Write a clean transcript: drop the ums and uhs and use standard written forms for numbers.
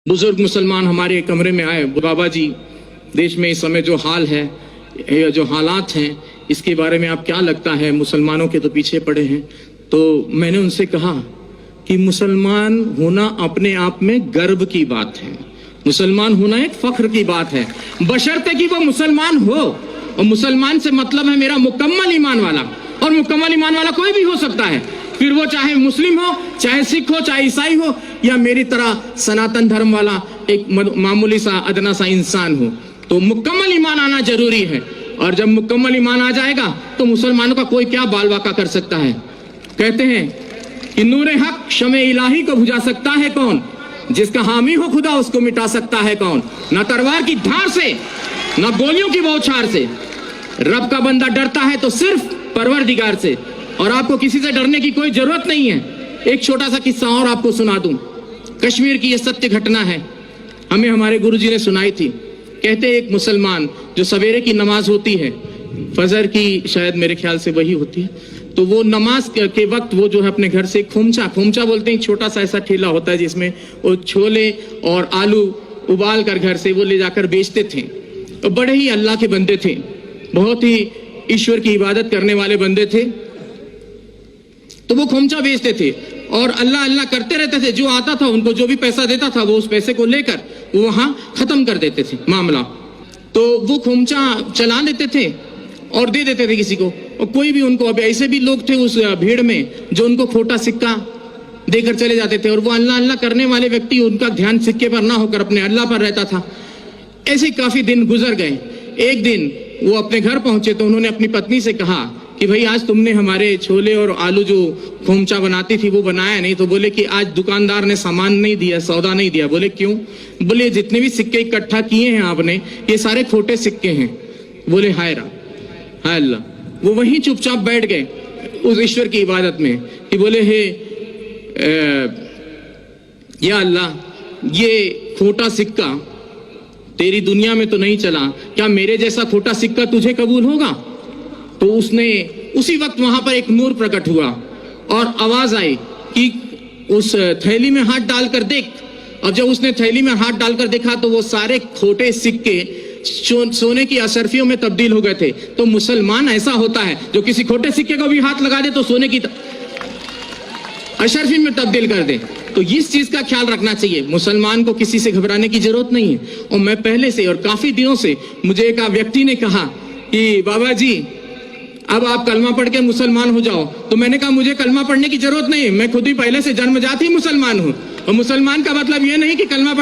बुजुर्ग मुसलमान हमारे कमरे में आए, बाबा जी देश में इस समय जो हाल है, जो हालात हैं, इसके बारे में आप क्या लगता है? मुसलमानों के तो पीछे पड़े हैं। तो मैंने उनसे कहा कि मुसलमान होना अपने आप में गर्व की बात है, मुसलमान होना एक फख्र की बात है, बशर्ते कि वो मुसलमान हो। और मुसलमान से मतलब है मेरा मुकम्मल ईमान वाला, और मुकम्मल ईमान वाला कोई भी हो सकता है, फिर वो चाहे मुस्लिम हो, चाहे सिख हो, चाहे ईसाई हो, या मेरी तरह सनातन धर्म वाला एक मामूली सा अदना सा इंसान हो। तो मुकम्मल ईमान आना जरूरी है, और जब मुकम्मल ईमान आ जाएगा तो मुसलमानों का कोई क्या बाल वाका कर सकता है। कहते हैं कि नूरे हक शमे इलाही को बुझा सकता है कौन, जिसका हामी हो खुदा उसको मिटा सकता है कौन। न तलवार की धार से, न गोलियों की बौछार से, रब का बंदा डरता है तो सिर्फ परवरदिगार से, और आपको किसी से डरने की कोई जरूरत नहीं है। एक छोटा सा किस्सा और आपको सुना दूं। कश्मीर की यह सत्य घटना है, हमें हमारे गुरुजी ने सुनाई थी। कहते एक मुसलमान जो सवेरे की नमाज होती है, फजर की शायद मेरे ख्याल से वही होती है, तो वो नमाज के वक्त वो जो है अपने घर से खोमचा बोलते हैं, छोटा सा ऐसा ठेला होता है जिसमें वो छोले और आलू उबाल कर घर से वो ले जाकर बेचते थे। तो बड़े ही अल्लाह के बंदे थे, बहुत ही ईश्वर की इबादत करने वाले बंदे थे। तो वो खोमचा बेचते थे और अल्लाह अल्लाह करते रहते थे। जो आता था उनको जो भी पैसा देता था वो उस पैसे को लेकर वो वहां खत्म कर देते थे मामला। तो वो खोमचा चला लेते थे और दे देते थे किसी को, और कोई भी उनको, अब ऐसे भी लोग थे उस भीड़ में जो उनको खोटा सिक्का देकर चले जाते थे, और वो अल्लाह अल्लाह करने वाले व्यक्ति, उनका ध्यान सिक्के पर ना होकर अपने अल्लाह पर रहता था। ऐसे काफी दिन गुजर गए। एक दिन वो अपने घर पहुंचे तो उन्होंने अपनी पत्नी से कहा कि भाई आज तुमने हमारे छोले और आलू जो खोमचा बनाती थी वो बनाया नहीं। तो बोले कि आज दुकानदार ने सामान नहीं दिया, सौदा नहीं दिया। बोले क्यों? बोले जितने भी सिक्के इकट्ठा किए हैं आपने, ये सारे खोटे सिक्के हैं। बोले हाय अल्लाह। वो वहीं चुपचाप बैठ गए उस ईश्वर की इबादत में कि बोले हे या अल्लाह, ये खोटा सिक्का तेरी दुनिया में तो नहीं चला, क्या मेरे जैसा खोटा सिक्का तुझे कबूल होगा? तो उसने उसी वक्त वहां पर एक नूर प्रकट हुआ और आवाज आई कि उस थैली में हाथ डालकर देख। और जब उसने थैली में हाथ डालकर देखा तो वो सारे खोटे सिक्के सोने की अशर्फियों में तब्दील हो गए थे। तो मुसलमान ऐसा होता है जो किसी खोटे सिक्के को भी हाथ लगा दे तो सोने की अशर्फी में तब्दील कर दे। तो इस चीज का ख्याल रखना चाहिए, मुसलमान को किसी से घबराने की जरूरत नहीं है। और मैं पहले से और काफी दिनों से, मुझे एक व्यक्ति ने कहा कि बाबा जी अब आप कलमा पढ़ के मुसलमान हो जाओ। तो मैंने कहा मुझे कलमा पढ़ने की जरूरत नहीं, मैं खुद ही पहले से जन्मजात ही मुसलमान हूँ। और मुसलमान का मतलब यह नहीं कि कलमा पढ़